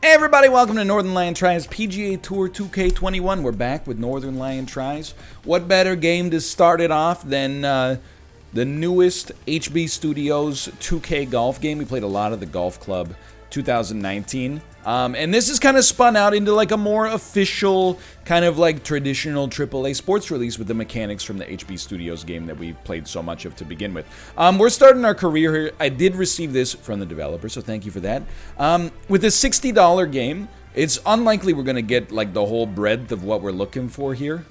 Hey everybody, welcome to Northernlion Tries PGA Tour 2K21. We're back with Northernlion Tries. What better game to start it off than the newest HB Studios 2K golf game? We played a lot of the Golf Club 2019. And this is kind of spun out into like a more official, kind of like traditional AAA sports release with the mechanics from the HB Studios game that we played so much of to begin with. We're starting our career here. I did receive this from the developer, so thank you for that. With a $60 game, it's unlikely we're going to get like the whole breadth of what we're looking for here.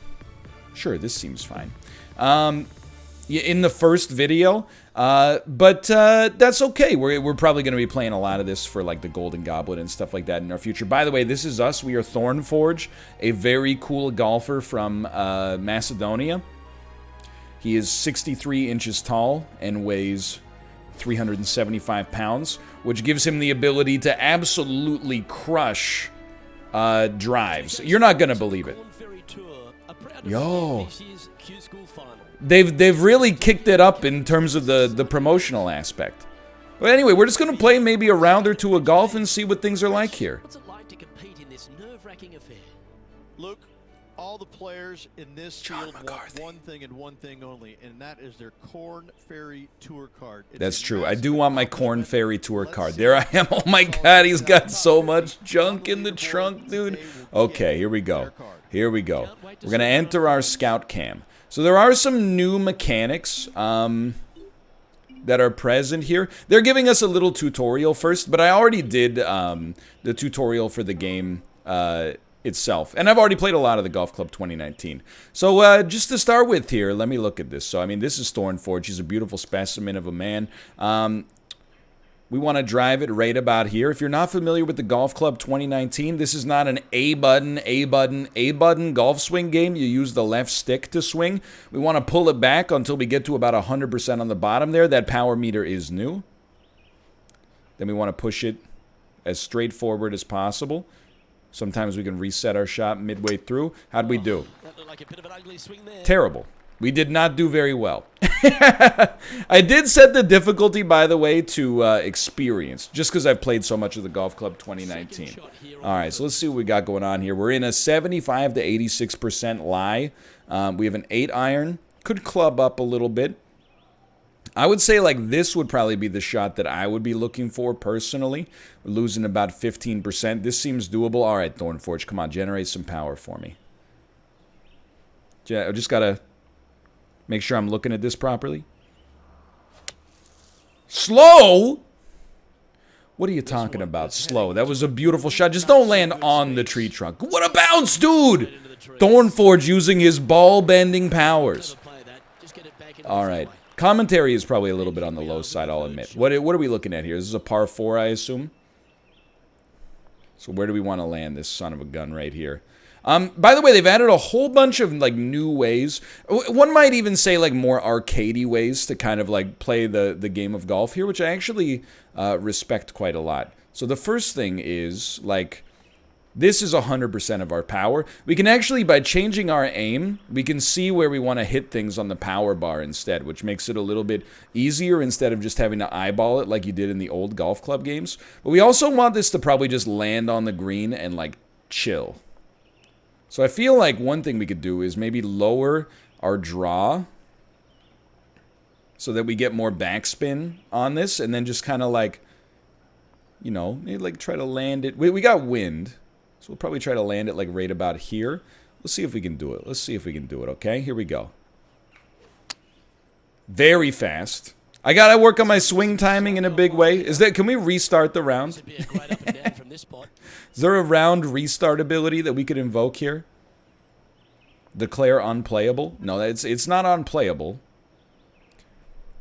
Sure, this seems fine. In the first video, but that's okay. We're probably going to be playing a lot of this for like the Golden Goblet and stuff like that in our future. By the way, this is us. We are Thornforg, a very cool golfer from Macedonia. He is 63 inches tall and weighs 375 pounds, which gives him the ability to absolutely crush drives. You're not going to believe it. Yo. They've really kicked it up in terms of the promotional aspect. But anyway, we're just going to play maybe a round or two of golf and see what things are like here. What's it like to compete in this nerve-wracking affair? Look, all the players in this field want one thing and one thing only, and that is their Korn Ferry Tour card. That's true. I do want my Korn Ferry Tour card. There I am. Oh my god, he's got so much junk in the trunk, dude. Okay, here we go. Here we go. We're going to enter our scout cam. So there are some new mechanics that are present here. They're giving us a little tutorial first, but I already did the tutorial for the game itself. And I've already played a lot of the Golf Club 2019. So just to start with here, let me look at this. So, I mean, this is Thornforg. He's a beautiful specimen of a man. We want to drive it right about here. If you're not familiar with the Golf Club 2019, this is not an A button golf swing game. You use the left stick to swing. We want to pull it back until we get to about 100% on the bottom there. That power meter is new. Then we want to push it as straightforward as possible. Sometimes we can reset our shot midway through. How'd we do? That looked like a bit of an ugly swing there. Terrible. We did not do very well. I did set the difficulty, by the way, to experience, just because I've played so much of the Golf Club 2019. All right, so let's see what we got going on here. We're in a 75 to 86% lie. We have an 8-iron. Could club up a little bit. I would say like this would probably be the shot that I would be looking for personally. We're losing about 15%. This seems doable. All right, Thornforg, come on, generate some power for me. I just got to make sure I'm looking at this properly. Slow? What are you talking about? Slow. That was a beautiful shot. Just don't land on the tree trunk. What a bounce, dude! Thornforg using his ball-bending powers. All right. Commentary is probably a little bit on the low side, I'll admit. What are we looking at here? This is a par 4, I assume. So where do we want to land this son of a gun right here? By the way, they've added a whole bunch of like new ways. One might even say like more arcadey ways to kind of like play the game of golf here, which I actually respect quite a lot. So the first thing is like this is 100% of our power. We can actually, by changing our aim, we can see where we want to hit things on the power bar instead, which makes it a little bit easier instead of just having to eyeball it like you did in the old golf club games. But we also want this to probably just land on the green and like chill. So I feel like one thing we could do is maybe lower our draw so that we get more backspin on this, and then just kind of like, you know, maybe like try to land it. We got wind, so we'll probably try to land it like right about here. Let's see if we can do it. Let's see if we can do it, okay? Here we go. Very fast. I got to work on my swing timing in a big way. Can we restart the round? Is there a round restart ability that we could invoke here? Declare unplayable? No, it's not unplayable.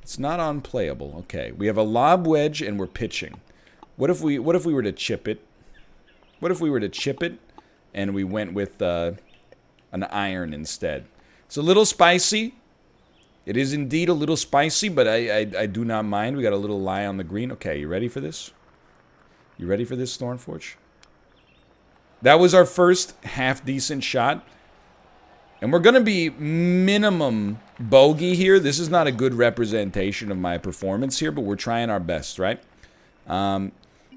It's not unplayable. Okay, we have a lob wedge and we're pitching. What if we were to chip it? What if we were to chip it and we went with an iron instead? It's a little spicy. It is indeed a little spicy, but I do not mind. We got a little lie on the green. Okay, you ready for this? You ready for this, Thornforg? That was our first half-decent shot. And we're going to be minimum bogey here. This is not a good representation of my performance here, but we're trying our best, right?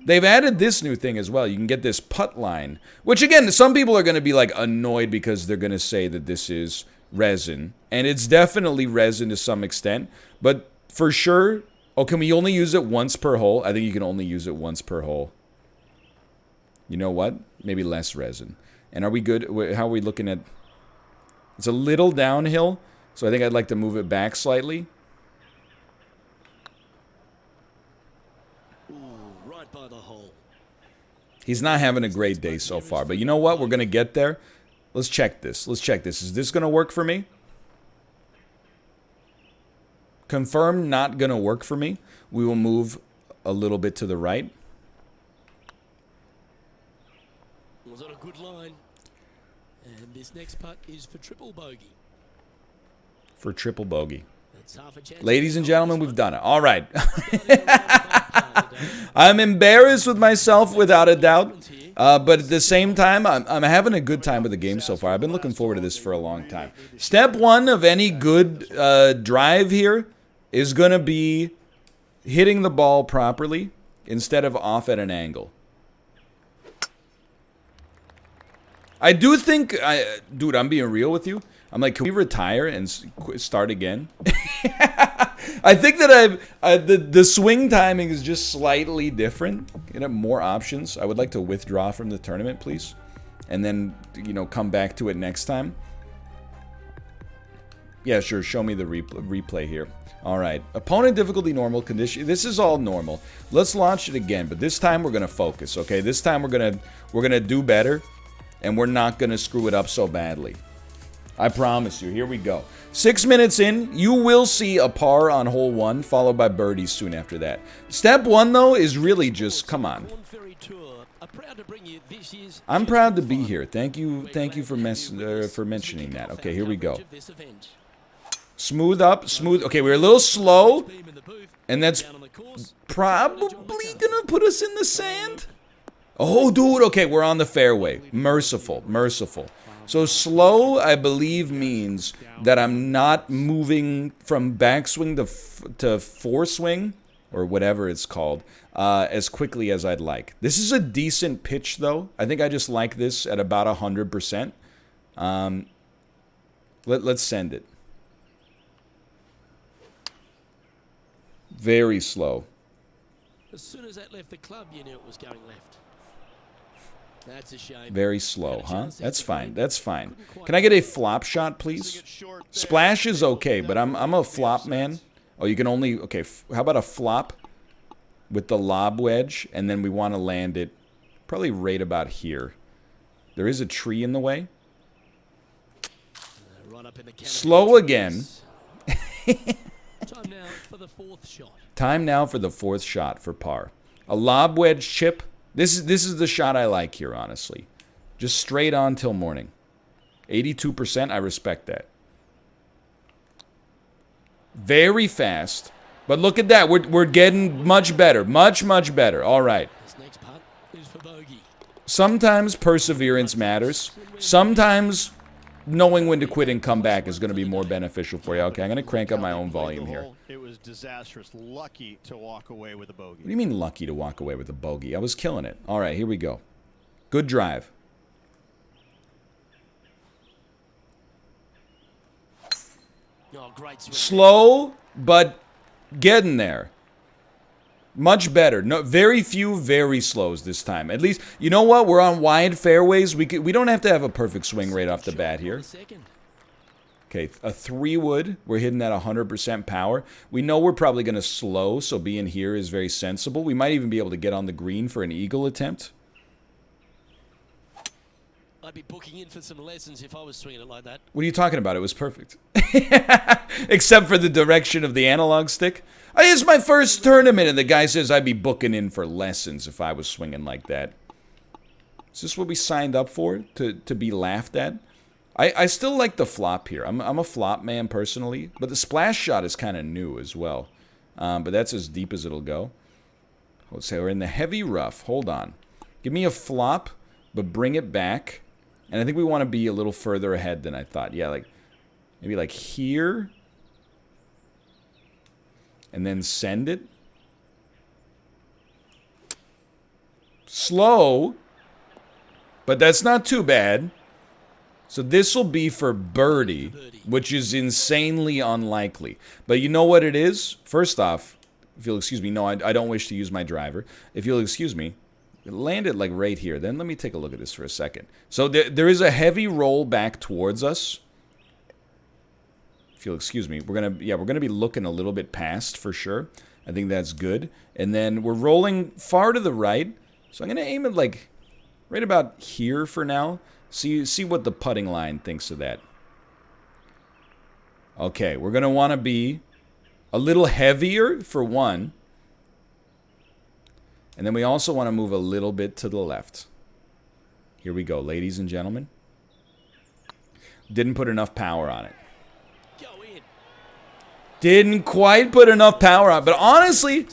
They've added this new thing as well. You can get this putt line, which again, some people are going to be like annoyed because they're going to say that this is resin, and it's definitely resin to some extent, but for sure. Oh, can we only use it once per hole? I think you can only use it once per hole. You know what? Maybe less resin. And are we good? How are we looking at? It's a little downhill, so I think I'd like to move it back slightly. Ooh, right by the hole. He's not having a great day so far, but you know what? We're going to get there. Let's check this. Let's check this. Is this going to work for me? Confirm not going to work for me. We will move a little bit to the right. Was on a good line. And this next putt is for triple bogey. For triple bogey. That's half a chance. Ladies and gentlemen, we've done it. All right. I'm embarrassed with myself without a doubt. But at the same time, I'm having a good time with the game so far. I've been looking forward to this for a long time. Step one of any good drive here is going to be hitting the ball properly instead of off at an angle. I do think, dude, I'm being real with you. I'm like, can we retire and start again? I think that the swing timing is just slightly different. You have more options. I would like to withdraw from the tournament, please, and then come back to it next time. Yeah, sure. Show me the replay here. All right. Opponent difficulty normal condition. This is all normal. Let's launch it again, but this time we're gonna focus. Okay, this time we're gonna do better, and we're not gonna screw it up so badly. I promise you. Here we go. 6 minutes in, you will see a par on hole 1, followed by birdies soon after that. Step 1, though, is really just, come on. I'm proud to be here. Thank you for mentioning that. Okay, here we go. Smooth up, smooth. Okay, we're a little slow, and that's probably gonna put us in the sand. Oh, dude. Okay, we're on the fairway. Merciful, merciful. So slow, I believe, means that I'm not moving from backswing to foreswing, or whatever it's called, as quickly as I'd like. This is a decent pitch, though. I think I just like this at about 100%. Let's send it. Very slow. As soon as that left the club, you knew it was going left. That's a shame. Very slow, huh? That's fine. That's fine. Can I get a flop shot, please? Splash is okay, but I'm a flop man. Oh, you can only... Okay, how about a flop with the lob wedge, and then we want to land it probably right about here. There is a tree in the way. Slow again. Time now for the fourth shot. Time now for the fourth shot for par. A lob wedge chip. This is the shot I like here, honestly. Just straight on till morning. 82%, I respect that. Very fast. But look at that. We're getting much better. Much better. All right. This next putt is for bogey. Sometimes perseverance matters. Sometimes knowing when to quit and come back is going to be more beneficial for you. Okay, I'm going to crank up my own volume here. It was disastrous. Lucky to walk away with a bogey. What do you mean lucky to walk away with a bogey? I was killing it. All right, here we go. Good drive. Oh, great swing. Slow, but getting there. Much better. No, very few very slows this time. At least, you know what? We're on wide fairways. We don't have to have a perfect swing right off the bat here. Okay, a 3-wood. We're hitting at 100% power. We know we're probably going to slow, so being here is very sensible. We might even be able to get on the green for an eagle attempt. I'd be booking in for some lessons if I was swinging it like that. What are you talking about? It was perfect. Except for the direction of the analog stick. It's my first tournament, and the guy says I'd be booking in for lessons if I was swinging like that. Is this what we signed up for? To be laughed at? I still like the flop here. I'm a flop man personally, but the splash shot is kind of new as well. But that's as deep as it'll go. Let's say we're in the heavy rough. Hold on. Give me a flop, but bring it back. And I think we want to be a little further ahead than I thought. Yeah, like maybe like here. And then send it. Slow. But that's not too bad. So this will be for birdie, which is insanely unlikely. But you know what it is? First off, if you'll excuse me, no, I don't wish to use my driver. If you'll excuse me, land it like right here. Then let me take a look at this for a second. So there is a heavy roll back towards us. If you'll excuse me, we're gonna be looking a little bit past for sure. I think that's good. And then we're rolling far to the right. So I'm gonna aim it like right about here for now. See what the putting line thinks of that. Okay, we're going to want to be a little heavier for one. And then we also want to move a little bit to the left. Here we go, ladies and gentlemen. Didn't put enough power on it. Didn't quite put enough power on it. But honestly,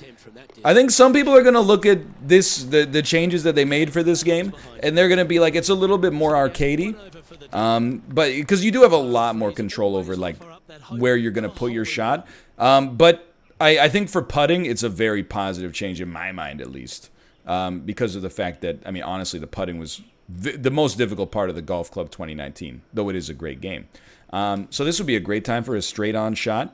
I think some people are going to look at this, the changes that they made for this game, and they're going to be like, it's a little bit more arcadey. But because you do have a lot more control over like where you're going to put your shot. But I think for putting, it's a very positive change in my mind, at least, because of the fact that, I mean, honestly, the putting was the most difficult part of the Golf Club 2019, though it is a great game. So this would be a great time for a straight-on shot.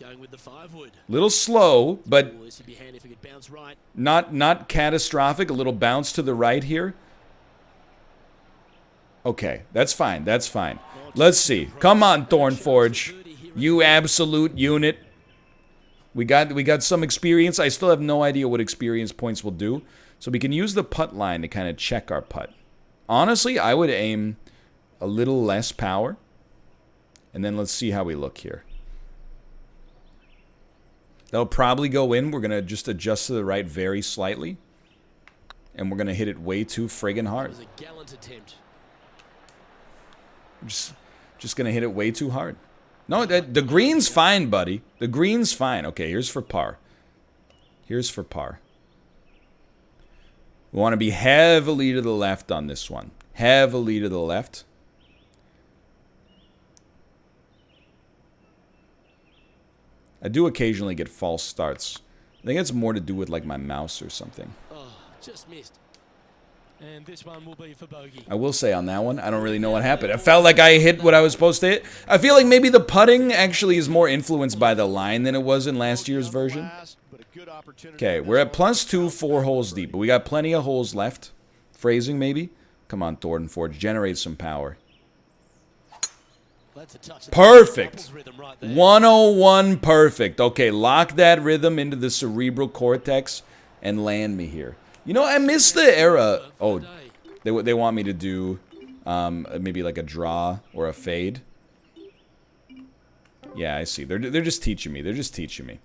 Going with the 5-wood. Little slow, but Oh, this would be handy if it could bounce right. not catastrophic. A little bounce to the right here. Okay, that's fine. That's fine. Let's see. Come on, Thornforg. You absolute unit. We got some experience. I still have no idea what experience points will do. So we can use the putt line to kind of check our putt. Honestly, I would aim a little less power. And then let's see how we look here. That'll probably go in. We're going to just adjust to the right very slightly. And we're going to hit it way too friggin' hard. It was a gallant attempt. Just going to hit it way too hard. No, the green's fine, buddy. The green's fine. Okay, here's for par. Here's for par. We want to be heavily to the left on this one. Heavily to the left. I do occasionally get false starts. I think it's more to do with like my mouse or something. Oh, just missed. And this one will be for bogey. I will say on that one, I don't really know what happened. I felt like I hit what I was supposed to hit. I feel like maybe the putting actually is more influenced by the line than it was in last year's version. Okay, we're at +2, 4 holes deep, but we got plenty of holes left. Phrasing maybe. Come on, Thornforg, generate some power. Perfect. 101 perfect. Okay, lock that rhythm into the cerebral cortex and land me here. You know, I miss the era. Oh, they want me to do maybe like a draw or a fade. Yeah, I see. They're just teaching me. They're just teaching me.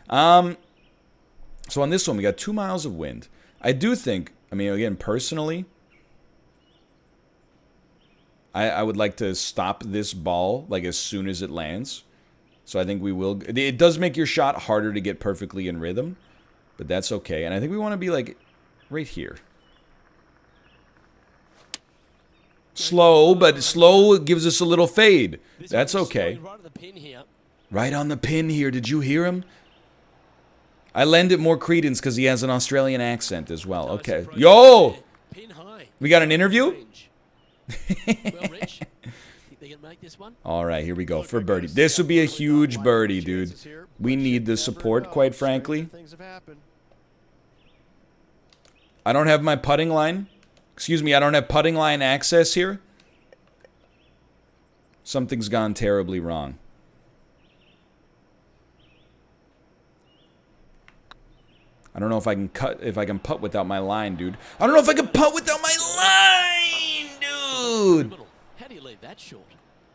So on this one, we got 2 miles of wind. I do think, I mean, again, personally, I would like to stop this ball like as soon as it lands. So I think we will. It does make your shot harder to get perfectly in rhythm, but that's okay. And I think we want to be like right here. Slow, but slow gives us a little fade. That's okay. Right on the pin here. Did you hear him? I lend it more credence because he has an Australian accent as well. Okay. Yo! We got an interview? All right, here we go for birdie. This would be a huge birdie, dude. We need the support, quite frankly. I don't have my putting line. Excuse me, I don't have putting line access here. Something's gone terribly wrong. I don't know if I can putt without my line, dude. I don't know if I can putt without my line, dude. How do you leave that short?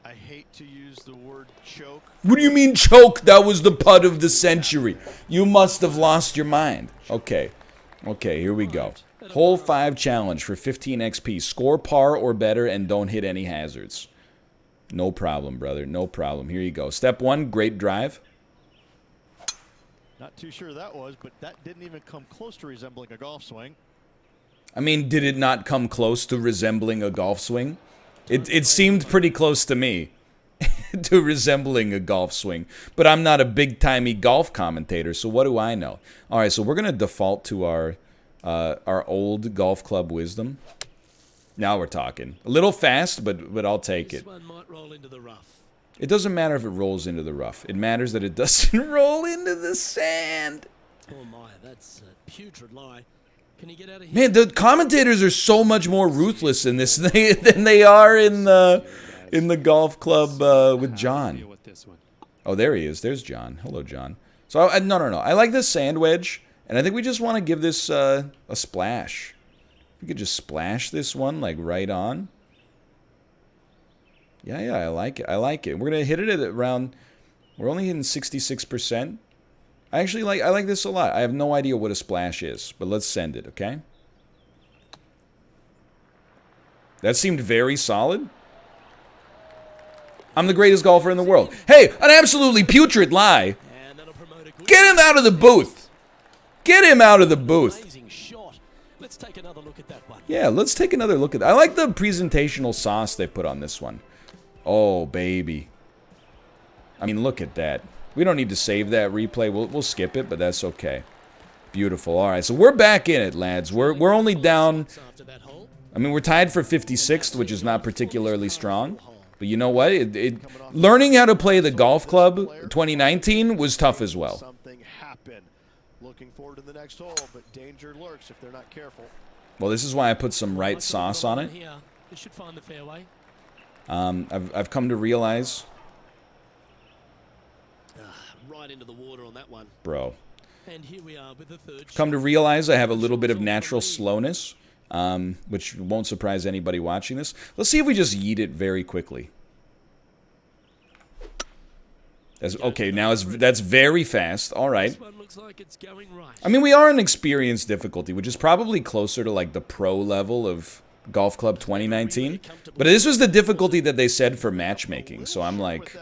I hate to use the word choke. What do you mean choke? That was the putt of the century. You must have lost your mind. Okay. Okay, here we go. Hole 5 challenge for 15 XP. Score par or better and don't hit any hazards. No problem, brother. No problem. Here you go. Step 1, great drive. Not too sure that was, but that didn't even come close to resembling a golf swing. I mean, did it not come close to resembling a golf swing? It seemed pretty close to me. to resembling a golf swing. But I'm not a big-timey golf commentator, so what do I know? All right, so we're going to default to our old golf club wisdom. Now we're talking. A little fast, but I'll take it. This one might roll into the rough. It doesn't matter if it rolls into the rough. It matters that it doesn't roll into the sand. Oh my, that's a putrid lie. Can you get out of here? Man, the commentators are so much more ruthless in this than they are in the golf club with John. Oh, there he is. There's John. Hello, John. So, no. I like this sand wedge, and I think we just want to give this a splash. We could just splash this one, like, right on. Yeah, I like it. I like it. We're going to hit it at around... We're only hitting 66%. I like this a lot. I have no idea what a splash is, but let's send it, okay? That seemed very solid. I'm the greatest golfer in the world. Hey, an absolutely putrid lie. Get him out of the booth. Get him out of the booth. Let's take another look at that one. Yeah, let's take another look at that. I like the presentational sauce they put on this one. Oh, baby. I mean, look at that. We don't need to save that replay. We'll skip it, but that's okay. Beautiful. All right, so we're back in it, lads. We're only down... I mean, we're tied for 56th, which is not particularly strong. But you know what? Learning how to play the golf club 2019 was tough as well. Something happened. Looking forward to the next hole, but danger lurks if they're not careful. Well, this is why I put some right sauce on it. This should find the fairway. I've come to realize... Right into the water on that one. Bro. And here we are with the third. Come to realize I have a little bit of natural slowness, which won't surprise anybody watching this. Let's see if we just yeet it very quickly. Okay, now that's very fast. All right. This one looks like it's going right. I mean, we are in experienced difficulty, which is probably closer to like the pro level of Golf Club 2019. But this was the difficulty that they said for matchmaking, so I'm like,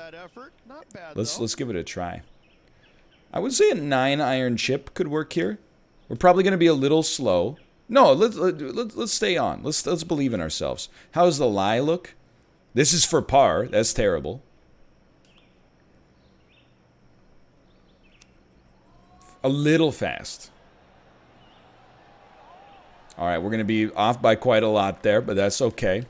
let's give it a try. I would say a 9-iron chip could work here. We're probably going to be a little slow. No, let's stay on. Let's believe in ourselves. How does the lie look? This is for par. That's terrible. A little fast. All right, we're going to be off by quite a lot there, but that's okay.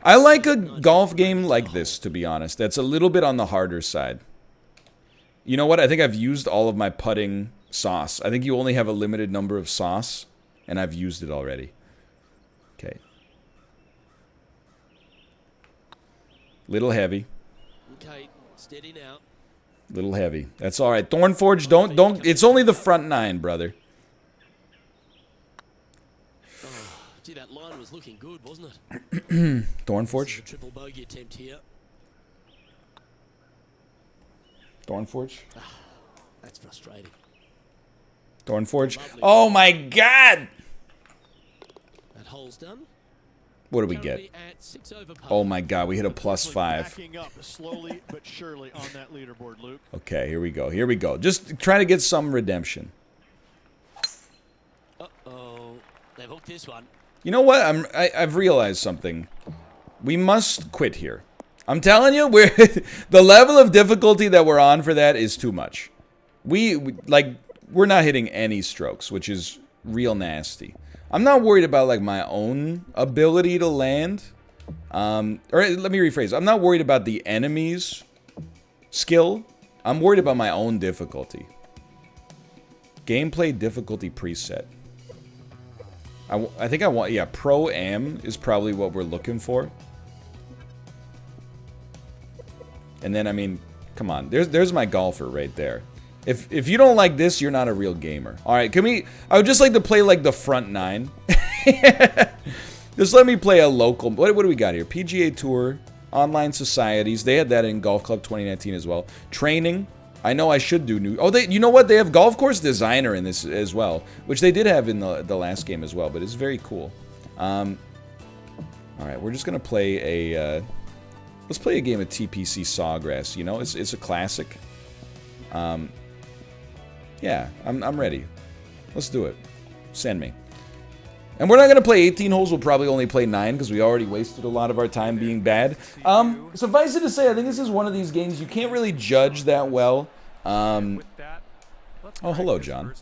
I like a golf game like this, to be honest. That's a little bit on the harder side. You know what? I think I've used all of my putting sauce. I think you only have a limited number of sauce, and I've used it already. Okay. Little heavy. Okay, steady now. Little heavy. That's all right. Thornforg, don't. It's only the front 9, brother. Oh, gee, that line was looking good, wasn't it? Thornforg. Triple bogey attempt here. Thornforg. That's frustrating. Thornforg. Oh my God! That hole's done. What do we get? Oh my God, we hit a +5. Backing up slowly but surely on that leaderboard, Luke. Okay, here we go. Here we go. Just trying to get some redemption. Uh-oh. They've hooked this one. You know what? I've realized something. We must quit here. I'm telling you, the level of difficulty that we're on for that is too much. We're not hitting any strokes, which is real nasty. I'm not worried about like my own ability to land. Or let me rephrase. I'm not worried about the enemy's skill. I'm worried about my own difficulty. Gameplay difficulty preset. I think I want, yeah, Pro-Am is probably what we're looking for. And then, I mean, come on. There's my golfer right there. If you don't like this, you're not a real gamer. All right, I would just like to play like the front 9. Just let me play a local. What do we got here? PGA Tour, online societies. They had that in Golf Club 2019 as well. Training. I know I should do new. Oh, you know what? They have golf course designer in this as well, which they did have in the last game as well. But it's very cool. All right, we're just gonna play a. Let's play a game of TPC Sawgrass. You know, it's a classic. Yeah, I'm ready. Let's do it. Send me. And we're not going to play 18 holes. We'll probably only play 9 because we already wasted a lot of our time being bad. Suffice it to say, I think this is one of these games you can't really judge that well. Oh, hello, John.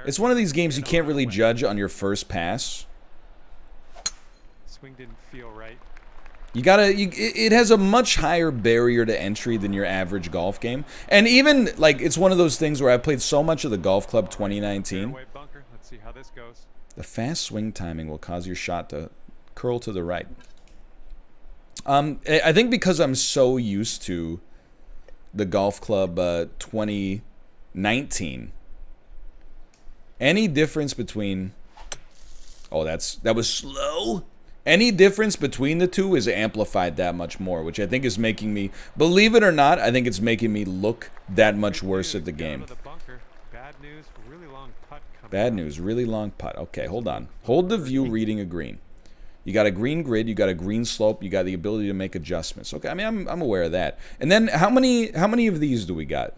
It's one of these games you can't really judge on your first pass. Swing didn't feel right. You gotta, it has a much higher barrier to entry than your average golf game. And even, like, it's one of those things where I played so much of the Golf Club 2019. Let's see how this goes. The fast swing timing will cause your shot to curl to the right. I think because I'm so used to the Golf Club 2019. Any difference between... Oh, that was slow. Any difference between the two is amplified that much more, which I think is making me, believe it or not, I think it's making me look that much worse at the game. Bad news, really long putt. Bad news, really long putt. Okay, hold on. Hold the view reading a green. You got a green grid, you got a green slope, you got the ability to make adjustments. Okay, I mean, I'm aware of that. And then how many of these do we got?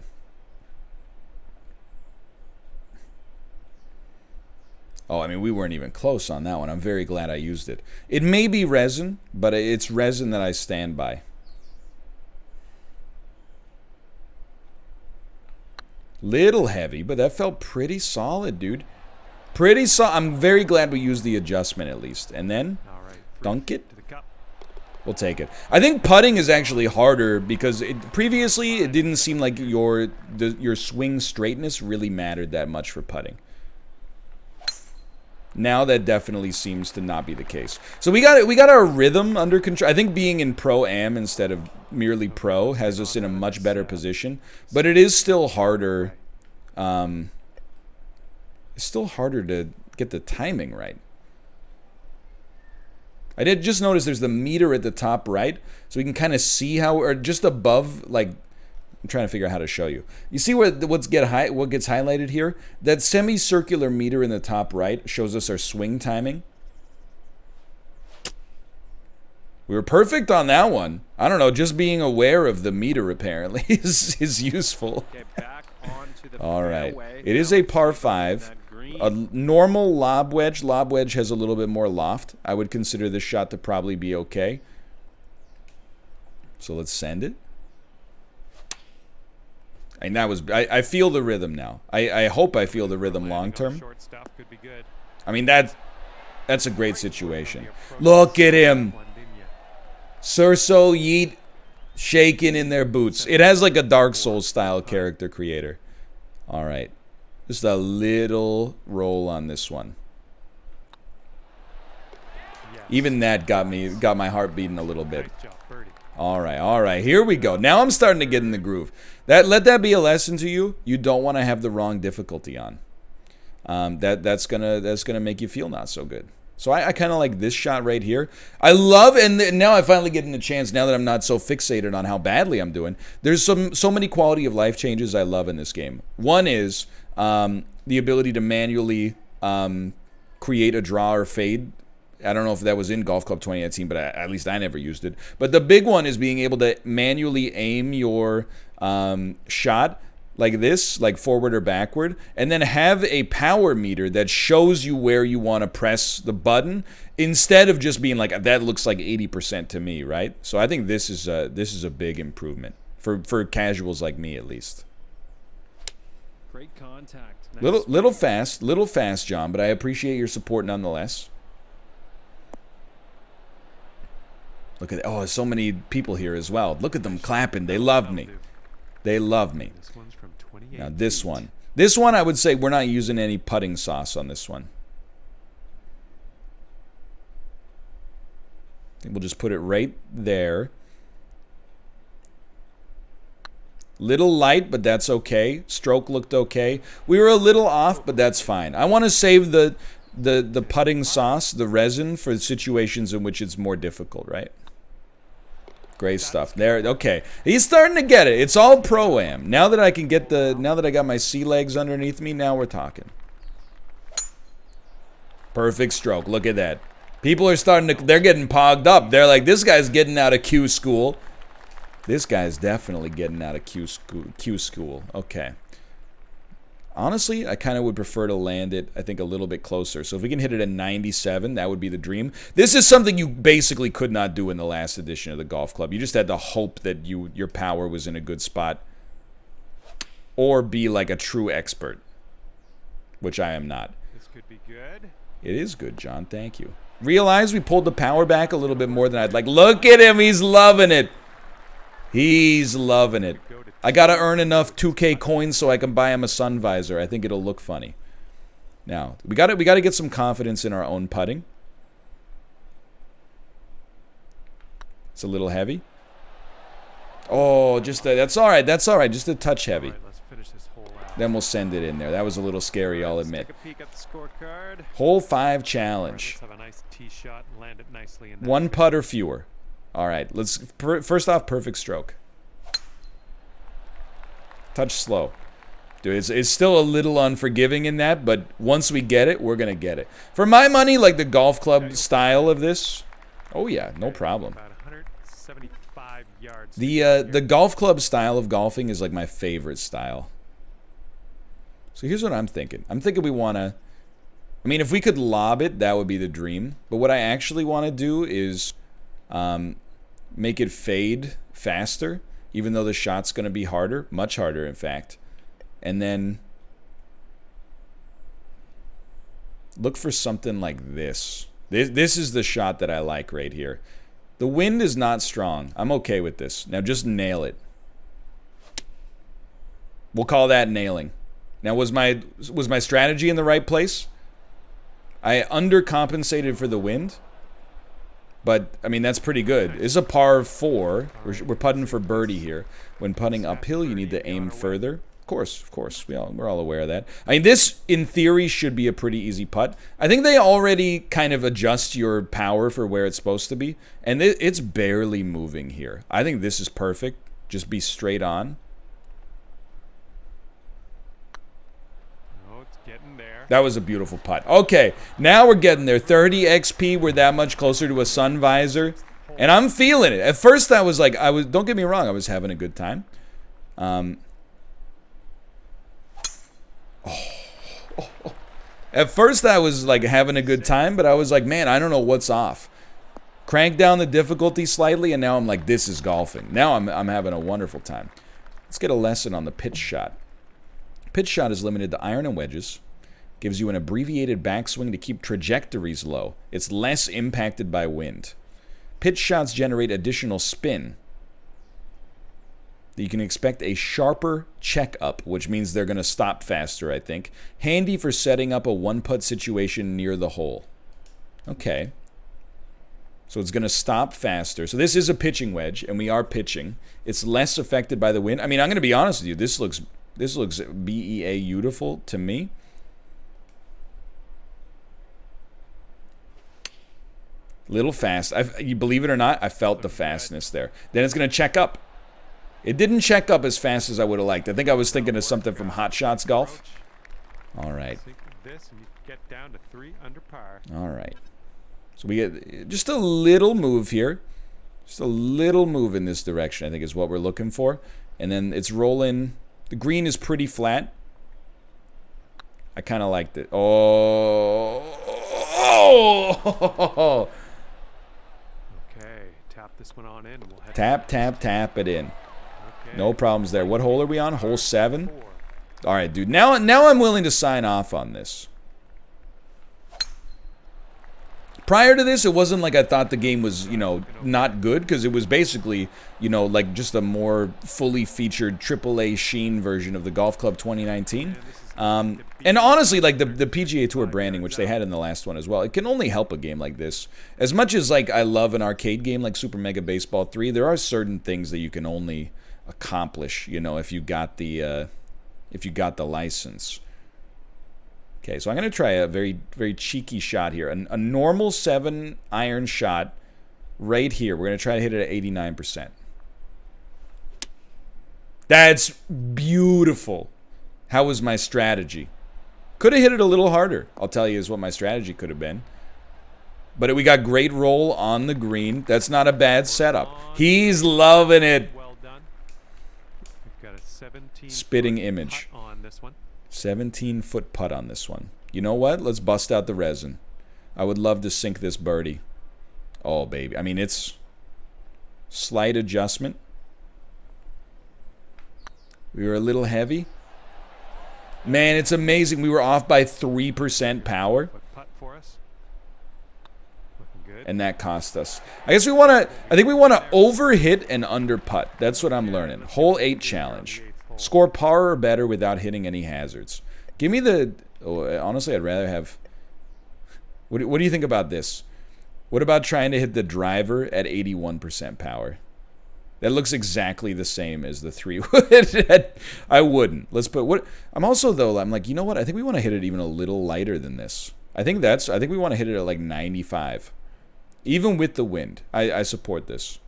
Oh, I mean, we weren't even close on that one. I'm very glad I used it. It may be resin, but it's resin that I stand by. Little heavy, but that felt pretty solid, dude. Pretty solid. I'm very glad we used the adjustment at least. And then, dunk it. We'll take it. I think putting is actually harder because previously it didn't seem like your swing straightness really mattered that much for putting. Now that definitely seems to not be the case. So we got our rhythm under control. I think being in Pro-Am instead of merely Pro has us in a much better position. But it is still harder. It's still harder to get the timing right. I did just notice there's the meter at the top right, so we can kind of see how, or just above, like, I'm trying to figure out how to show you. You see what gets highlighted here? That semicircular meter in the top right shows us our swing timing. We were perfect on that one. I don't know, just being aware of the meter apparently is useful. All right. It is a par 5. A normal lob wedge. Lob wedge has a little bit more loft. I would consider this shot to probably be okay. So let's send it. And that was, I feel the rhythm now. I hope I feel the rhythm long term. I mean, that's a great situation. Look at him. Surso, Yeet, shaking in their boots. It has like a Dark Souls style character creator. All right. Just a little roll on this one. Even that got my heart beating a little bit. All right, here we go. Now I'm starting to get in the groove. Let that be a lesson to you. You don't want to have the wrong difficulty on. That's gonna make you feel not so good. So I kind of like this shot right here. I love, and now I finally get a chance. Now that I'm not so fixated on how badly I'm doing, there's so many quality of life changes I love in this game. One is the ability to manually create a draw or fade. I don't know if that was in Golf Club 2018, but at least I never used it. But the big one is being able to manually aim your shot like this, like forward or backward, and then have a power meter that shows you where you want to press the button instead of just being like, that looks like 80% to me, right? So I think this is a big improvement for casuals like me at least. Great contact. Nice little fast, John, but I appreciate your support nonetheless. Look at, oh, so many people here as well. Look at them clapping. They love me. They love me. This one's from 28. Now this one. This one I would say we're not using any putting sauce on this one. I think we'll just put it right there. Little light, but that's okay. Stroke looked okay. We were a little off, but that's fine. I want to save the putting sauce, the resin, for situations in which it's more difficult, right? Great stuff. There, okay. He's starting to get it. It's all Pro-Am. Now that I can get now that I got my sea legs underneath me, now we're talking. Perfect stroke. Look at that. People are starting to, they're getting pogged up. They're like, this guy's getting out of Q school. This guy's definitely getting out of Q school. Okay. Honestly, I kind of would prefer to land it, I think, a little bit closer. So if we can hit it at 97, that would be the dream. This is something you basically could not do in the last edition of the golf club. You just had to hope that your power was in a good spot. Or be like a true expert. Which I am not. This could be good. It is good, John. Thank you. Realize we pulled the power back a little bit more than I'd like. Look at him. He's loving it. He's loving it. I got to earn enough 2K coins so I can buy him a sun visor. I think it'll look funny. Now, we got to get some confidence in our own putting. It's a little heavy. Oh, that's all right. That's all right. Just a touch heavy. All right, let's finish this hole out. Then we'll send it in there. That was a little scary, I'll admit. Take a peek at the scorecard. Hole 5 All challenge. right, let's have a nice tee shot and land it nicely in that. One putt or fewer. All right. Let's first off, perfect stroke. Touch slow. Dude, it's still a little unforgiving in that, but once we get it, we're going to get it. For my money, like the golf club style of this, oh yeah, no problem. About 175 yards. The golf club style of golfing is like my favorite style. So here's what I'm thinking. I'm thinking we want to, I mean, if we could lob it, that would be the dream. But what I actually want to do is make it fade faster, even though the shot's going to be harder, much harder, in fact. And then look for something like this. This is the shot that I like right here. The wind is not strong. I'm okay with this. Now just nail it. We'll call that nailing. Now was my strategy in the right place? I undercompensated for the wind. But, I mean, that's pretty good. It's a par 4. We're putting for birdie here. When putting uphill, you need to aim further. Of course. We're all aware of that. I mean, this, in theory, should be a pretty easy putt. I think they already kind of adjust your power for where it's supposed to be. And it's barely moving here. I think this is perfect. Just be straight on. Oh, it's getting there. That was a beautiful putt. Okay, now we're getting there. 30 XP. We're that much closer to a sun visor. And I'm feeling it. At first, I was like, don't get me wrong, I was having a good time. At first I was like having a good time, but I was like, man, I don't know what's off. Crank down the difficulty slightly, and now I'm like, this is golfing. Now I'm having a wonderful time. Let's get a lesson on the pitch shot. Pitch shot is limited to iron and wedges. Gives you an abbreviated backswing to keep trajectories low. It's less impacted by wind. Pitch shots generate additional spin. You can expect a sharper check up, which means they're going to stop faster, I think. Handy for setting up a one-putt situation near the hole. Okay. So it's going to stop faster. So this is a pitching wedge, and we are pitching. It's less affected by the wind. I mean, I'm going to be honest with you. This looks beautiful to me. Little fast. You believe it or not, I felt the fastness there. Then it's going to check up. It didn't check up as fast as I would have liked. I think I was thinking of something from Hot Shots Golf. All right. This and you get down to 3 under par. All right. So we get just a little move here. Just a little move in this direction, I think, is what we're looking for. And then it's rolling. The green is pretty flat. I kind of liked it. Oh. Okay, tap this one on in. And we'll head Tap it in. Okay. No problems there. What hole are we on? Hole 7? All right, dude. Now I'm willing to sign off on this. Prior to this, it wasn't like I thought the game was, not good, because it was basically, like just a more fully featured AAA Sheen version of the Golf Club 2019. And honestly, like the PGA Tour branding, which they had in the last one as well, it can only help a game like this. As much as like I love an arcade game like Super Mega Baseball 3, there are certain things that you can only accomplish, if you got the license. Okay, so I'm going to try a very, very cheeky shot here. A normal 7 iron shot right here. We're going to try to hit it at 89%. That's beautiful. How was my strategy? Could have hit it a little harder, I'll tell you, is what my strategy could have been. But we got great roll on the green. That's not a bad setup. He's loving it. Well done. We've got a 17 Spitting image. on this one. 17-foot putt on this one. You know what? Let's bust out the resin. I would love to sink this birdie. Oh, baby. I mean, it's slight adjustment. We were a little heavy. Man, it's amazing. We were off by 3% power. Putt for us. Looking good. And that cost us. I guess we want to, I think we want to overhit and under putt. That's what I'm learning. Hole 8 challenge. Score par or better without hitting any hazards. Give me the, oh, honestly, I'd rather have, what do you think about this? What about trying to hit the driver at 81% power? That looks exactly the same as the 3 wood. I wouldn't. Let's put what I'm also though, I'm like, you know what? I think we want to hit it even a little lighter than this. I think we want to hit it at like 95. Even with the wind. I support this.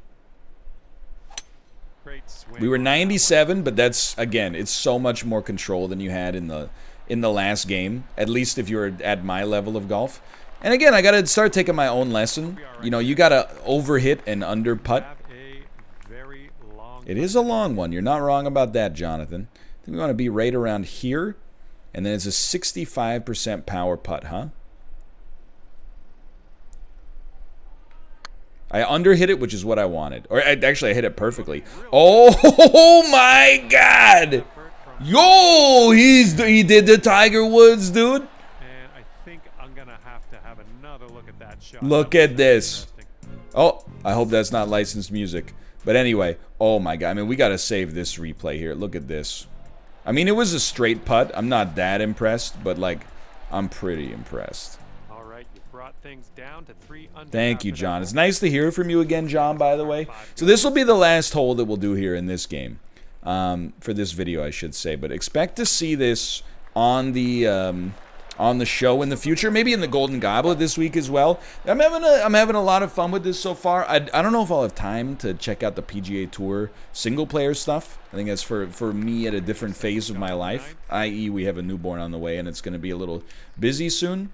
Great swing. We were 97, but that's again, it's so much more control than you had in the last game, at least if you're at my level of golf. And again, I got to start taking my own lesson. You know, you got to overhit and under putt. It is a long one. You're not wrong about that, Jonathan. I think we want to be right around here. And then it's a 65% power putt, huh? I underhit it, which is what I wanted. Or actually, I hit it perfectly. Oh my God! Yo, he did the Tiger Woods, dude. And I think I'm gonna have to have another look at that shot. Look at this. Oh, I hope that's not licensed music. But anyway, oh my God. I mean, we got to save this replay here. Look at this. I mean, it was a straight putt. I'm not that impressed, but like, I'm pretty impressed. All right, you brought things down to 3 under. Thank you, John. It's nice to hear from you again, John, by the way. So this will be the last hole that we'll do here in this game. For this video, I should say. But expect to see this on the show in the future, maybe in the Golden Goblet this week as well. I'm having a lot of fun with this so far. I don't know if I'll have time to check out the PGA Tour single player stuff. I think that's for me at a different phase of my life, i.e. we have a newborn on the way and it's going to be a little busy soon.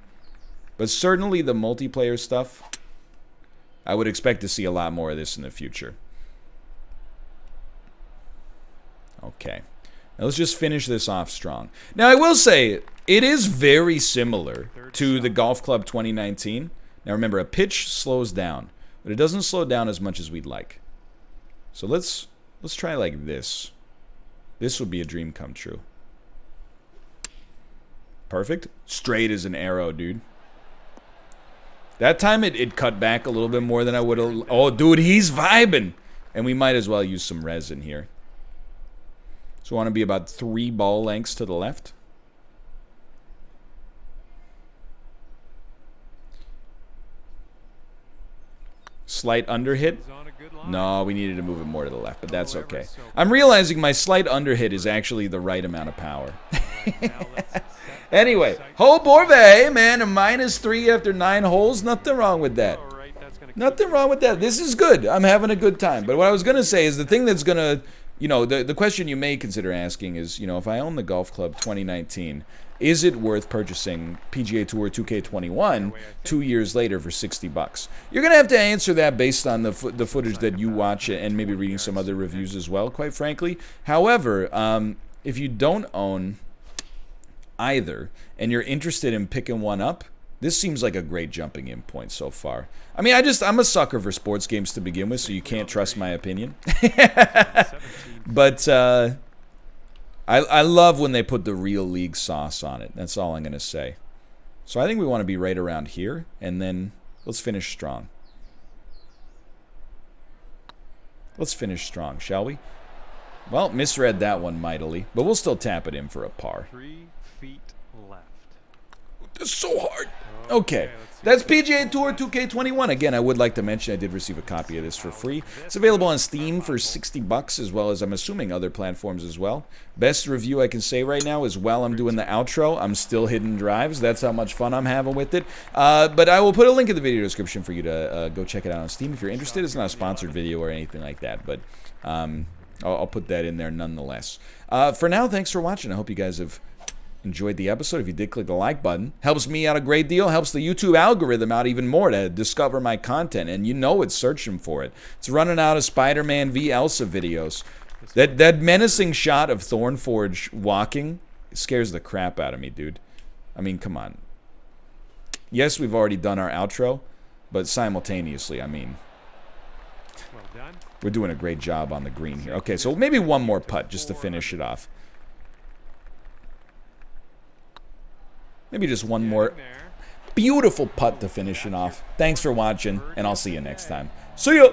But certainly the multiplayer stuff, I would expect to see a lot more of this in the future. Okay. Now let's just finish this off strong. Now I will say, it is very similar to the Golf Club 2019. Now remember, a pitch slows down, but it doesn't slow down as much as we'd like. So let's try like this. This would be a dream come true. Perfect. Straight as an arrow, dude. That time it cut back a little bit more than I would have. Oh, dude, he's vibing. And we might as well use some resin here. So we want to be about 3 ball lengths to the left. Slight underhit. No, we needed to move it more to the left, but that's okay. I'm realizing my slight underhit is actually the right amount of power. Anyway, Ho Borve, man, a -3 after 9 holes. Nothing wrong with that. Nothing wrong with that. This is good. I'm having a good time. But what I was going to say is the thing that's going to, you know, the question you may consider asking is, you know, if I own the Golf Club 2019, is it worth purchasing PGA Tour 2K21 2 years later for $60? You're going to have to answer that based on the footage that you watch and maybe reading some other reviews as well, quite frankly. However, if you don't own either and you're interested in picking one up, this seems like a great jumping in point so far. I mean, I'm a sucker for sports games to begin with, so you can't trust my opinion. But I love when they put the real league sauce on it. That's all I'm going to say. So I think we want to be right around here, and then let's finish strong. Let's finish strong, shall we? Well, misread that one mightily, but we'll still tap it in for a par. 3 feet left. It's so hard. Okay, that's PGA Tour 2K21. Again, I would like to mention I did receive a copy of this for free. It's available on Steam for $60, as well as I'm assuming other platforms as well. Best review I can say right now is while I'm doing the outro, I'm still hitting drives. That's how much fun I'm having with it. But I will put a link in the video description for you to go check it out on Steam if you're interested. It's not a sponsored video or anything like that, but I'll put that in there nonetheless. For now, thanks for watching. I hope you guys have enjoyed the episode. If you did, click the like button. Helps me out a great deal. Helps the YouTube algorithm out even more to discover my content. And you know it's searching for it. It's running out of Spider-Man v. Elsa videos. That menacing shot of Thornforg walking scares the crap out of me, dude. I mean, come on. Yes, we've already done our outro, but simultaneously, I mean, Well done. we're doing a great job on the green here. Okay, so maybe one more putt just to finish it off. Maybe just one more beautiful putt to finish it off. Thanks for watching, and I'll see you next time. See ya!